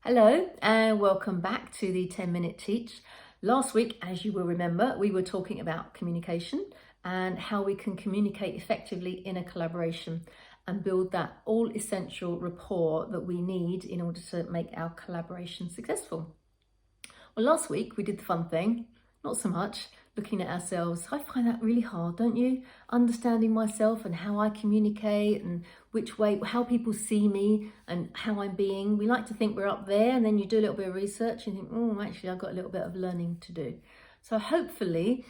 Hello and welcome back to the 10-Minute Teach. Last week, as you will remember, we were talking about communication and how we can communicate effectively in a collaboration and build that all essential rapport that we need in order to make our collaboration successful. Well, last week we did the fun thing, not so much looking at ourselves. I find that really hard, don't you? Understanding myself and how I communicate and which way, how people see me and how I'm being. We like to think we're up there, and then you do a little bit of research and think, oh, actually, I've got a little bit of learning to do. So hopefully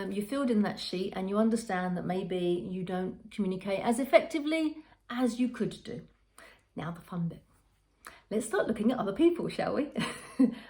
you filled in that sheet and you understand that maybe you don't communicate as effectively as you could do. Now the fun bit. Let's start looking at other people, shall we?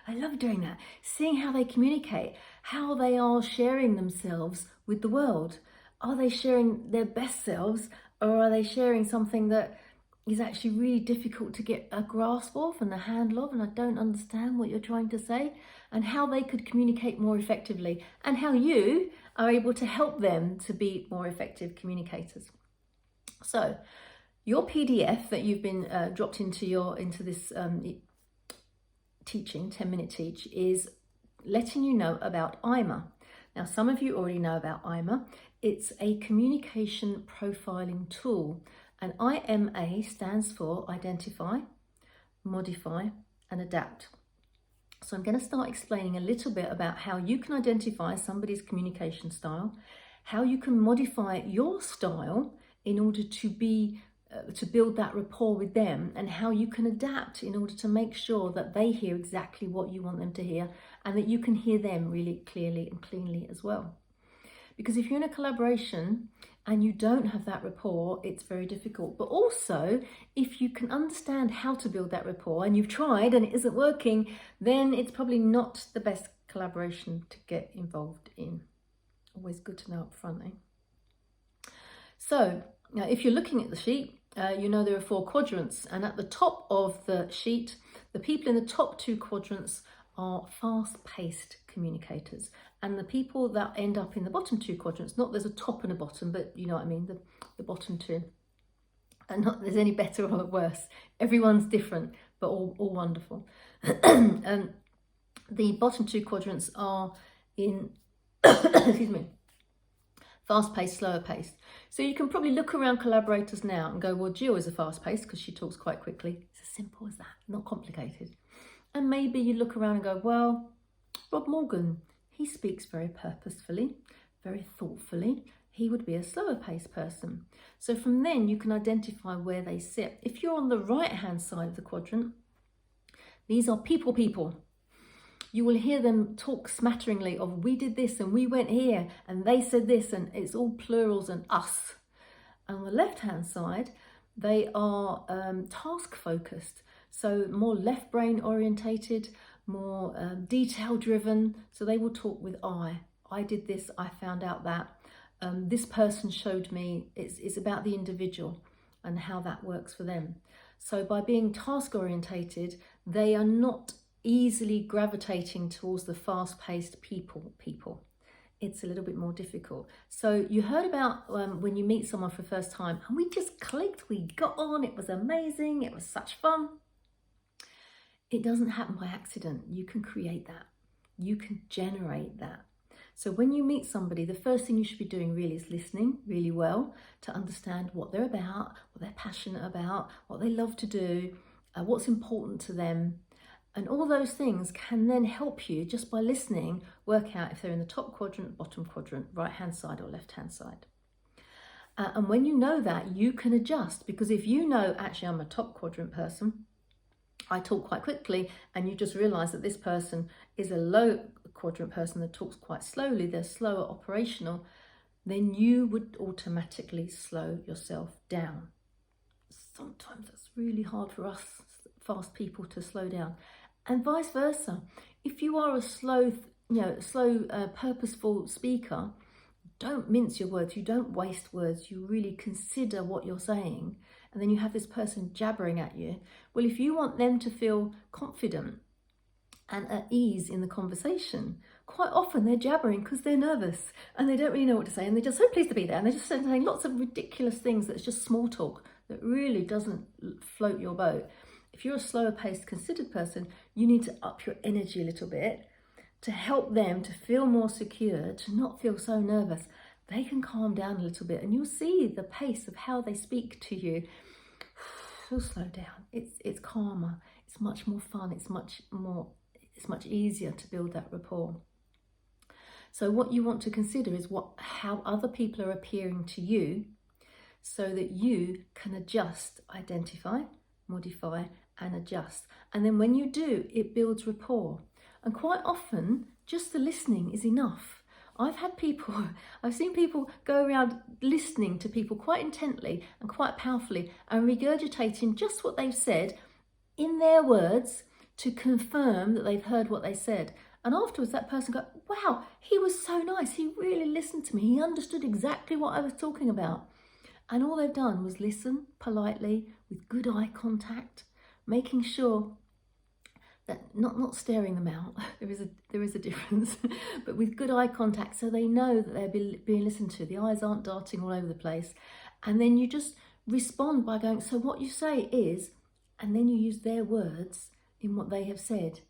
I love doing that. Seeing how they communicate, how they are sharing themselves with the world. Are they sharing their best selves, or are they sharing something that is actually really difficult to get a grasp of and a handle of, and I don't understand what you're trying to say, and how they could communicate more effectively, and how you are able to help them to be more effective communicators. So, your PDF that you've been dropped into this teaching, 10-Minute Teach, is letting you know about IMA. Now, some of you already know about IMA. It's a communication profiling tool, and IMA stands for Identify, Modify, and Adapt. So I'm going to start explaining a little bit about how you can identify somebody's communication style, how you can modify your style in order to build that rapport with them, and how you can adapt in order to make sure that they hear exactly what you want them to hear and that you can hear them really clearly and cleanly as well. Because if you're in a collaboration and you don't have that rapport, it's very difficult. But also, if you can understand how to build that rapport and you've tried and it isn't working, then it's probably not the best collaboration to get involved in. Always good to know up front, eh? So, now if you're looking at the sheet, you know there are 4 quadrants, and at the top of the sheet, the people in the top 2 quadrants are fast-paced communicators, and the people that end up in the bottom 2 quadrants, not there's a top and a bottom, but you know what I mean, the bottom 2, and not there's any better or worse. Everyone's different, but all wonderful. And the bottom 2 quadrants are in excuse me, fast-paced, slower-paced. So you can probably look around collaborators now and go, well, Jill is a fast-paced because she talks quite quickly. It's as simple as that, not complicated. And maybe you look around and go, well, Rob Morgan, he speaks very purposefully, very thoughtfully. He would be a slower-paced person. So from then you can identify where they sit. If you're on the right-hand side of the quadrant, these are people. You will hear them talk smatteringly of we did this and we went here and they said this, and it's all plurals and us. On the left-hand side, they are task focused, so more left brain orientated, more detail driven. So they will talk with I did this, I found out that, this person showed me. It's about the individual and how that works for them. So by being task orientated, they are not easily gravitating towards the fast-paced people. It's a little bit more difficult. So you heard about when you meet someone for the first time and we just clicked, we got on, it was amazing, it was such fun. It doesn't happen by accident. You can create that. You can generate that. So when you meet somebody, the first thing you should be doing really is listening really well to understand what they're about, what they're passionate about, what they love to do, what's important to them. And all those things can then help you, just by listening, work out if they're in the top quadrant, bottom quadrant, right-hand side or left-hand side. And when you know that, you can adjust, because if you know, actually, I'm a top quadrant person, I talk quite quickly, and you just realise that this person is a low quadrant person that talks quite slowly, they're slower operational, then you would automatically slow yourself down. Sometimes it's really hard for us fast people to slow down, and vice versa. If you are a slow, purposeful speaker, don't mince your words. You don't waste words. You really consider what you're saying, and then you have this person jabbering at you. Well, if you want them to feel confident and at ease in the conversation, quite often they're jabbering because they're nervous and they don't really know what to say, and they're just so pleased to be there, and they're just saying lots of ridiculous things that's just small talk that really doesn't float your boat. if you're a slower paced, considered person, you need to up your energy a little bit to help them to feel more secure, to not feel so nervous. They can calm down a little bit, and you'll see the pace of how they speak to you will slow down. It's calmer, it's much more fun, it's much easier to build that rapport. So what you want to consider is how other people are appearing to you, so that you can adjust, identify, modify, and adjust. And then when you do, it builds rapport. And quite often, just the listening is enough. I've seen people go around listening to people quite intently and quite powerfully and regurgitating just what they've said in their words to confirm that they've heard what they said. And afterwards that person goes, wow, he was so nice. He really listened to me. He understood exactly what I was talking about. And all they've done was listen politely with good eye contact, making sure that not staring them out, there is a difference, but with good eye contact, so they know that they're being listened to. The eyes aren't darting all over the place. And then you just respond by going, so what you say is, and then you use their words in what they have said.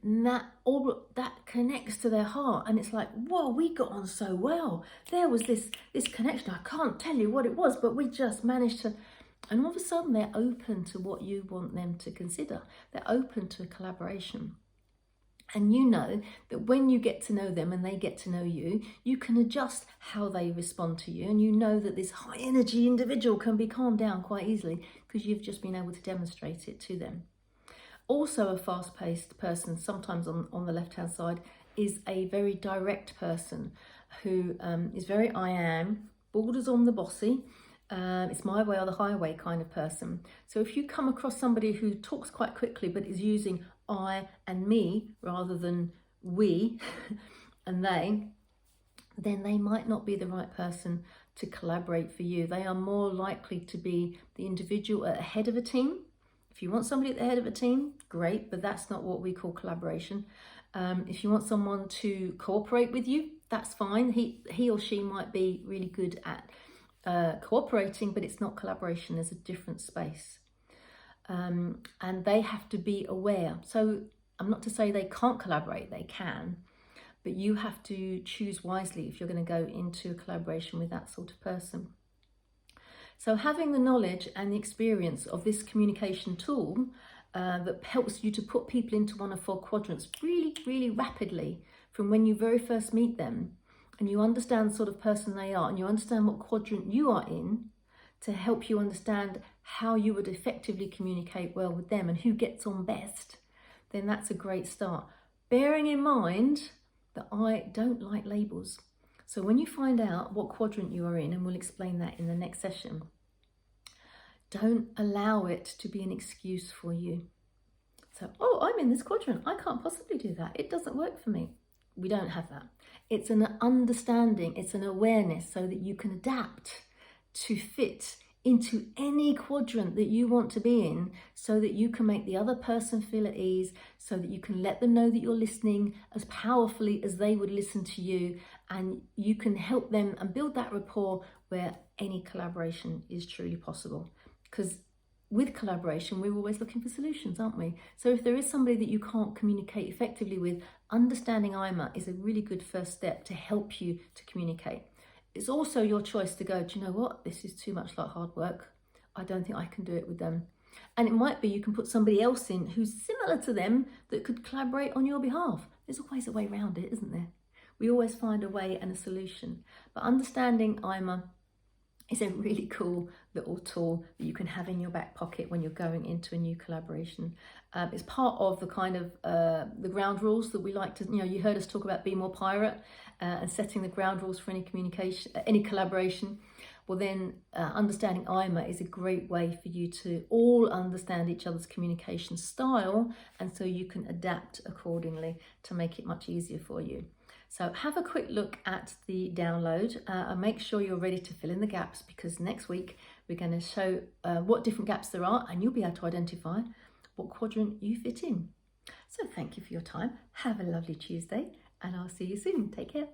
And that connects to their heart, and it's like, whoa, we got on so well. There was this connection. I can't tell you what it was, but we just managed to. And all of a sudden, they're open to what you want them to consider. They're open to a collaboration. And you know that when you get to know them and they get to know you, you can adjust how they respond to you. And you know that this high energy individual can be calmed down quite easily because you've just been able to demonstrate it to them. Also, a fast-paced person, sometimes on the left-hand side, is a very direct person who is very I am, borders on the bossy. It's my way or the highway kind of person. So if you come across somebody who talks quite quickly but is using I and me rather than we and they, then they might not be the right person to collaborate for you. They are more likely to be the individual at the head of a team. If you want somebody at the head of a team, great, but that's not what we call collaboration. If you want someone to cooperate with you, that's fine. He or she might be really good at cooperating, but it's not collaboration. There's a different space, and they have to be aware. So I'm not to say they can't collaborate, they can, but you have to choose wisely if you're going to go into a collaboration with that sort of person. So having the knowledge and the experience of this communication tool that helps you to put people into one of 4 quadrants really, really rapidly from when you very first meet them, and you understand the sort of person they are, and you understand what quadrant you are in, to help you understand how you would effectively communicate well with them and who gets on best, then that's a great start. Bearing in mind that I don't like labels. So when you find out what quadrant you are in, and we'll explain that in the next session, don't allow it to be an excuse for you. So, oh, I'm in this quadrant. I can't possibly do that. It doesn't work for me. We don't have that. It's an understanding, it's an awareness so that you can adapt to fit into any quadrant that you want to be in, so that you can make the other person feel at ease, so that you can let them know that you're listening as powerfully as they would listen to you, and you can help them and build that rapport where any collaboration is truly possible. Because with collaboration, we're always looking for solutions, aren't we? So if there is somebody that you can't communicate effectively with, understanding IMA is a really good first step to help you to communicate. It's also your choice to go, do you know what? This is too much like hard work. I don't think I can do it with them. And it might be you can put somebody else in who's similar to them that could collaborate on your behalf. There's always a way around it, isn't there? We always find a way and a solution. But understanding IMA is a really cool little tool that you can have in your back pocket when you're going into a new collaboration. It's part of the kind of the ground rules that we like to, you heard us talk about Be More Pirate and setting the ground rules for any communication, any collaboration. Well then, understanding IMA is a great way for you to all understand each other's communication style, and so you can adapt accordingly to make it much easier for you. So have a quick look at the download and make sure you're ready to fill in the gaps, because next week we're going to show what different gaps there are, and you'll be able to identify what quadrant you fit in. So thank you for your time. Have a lovely Tuesday, and I'll see you soon. Take care.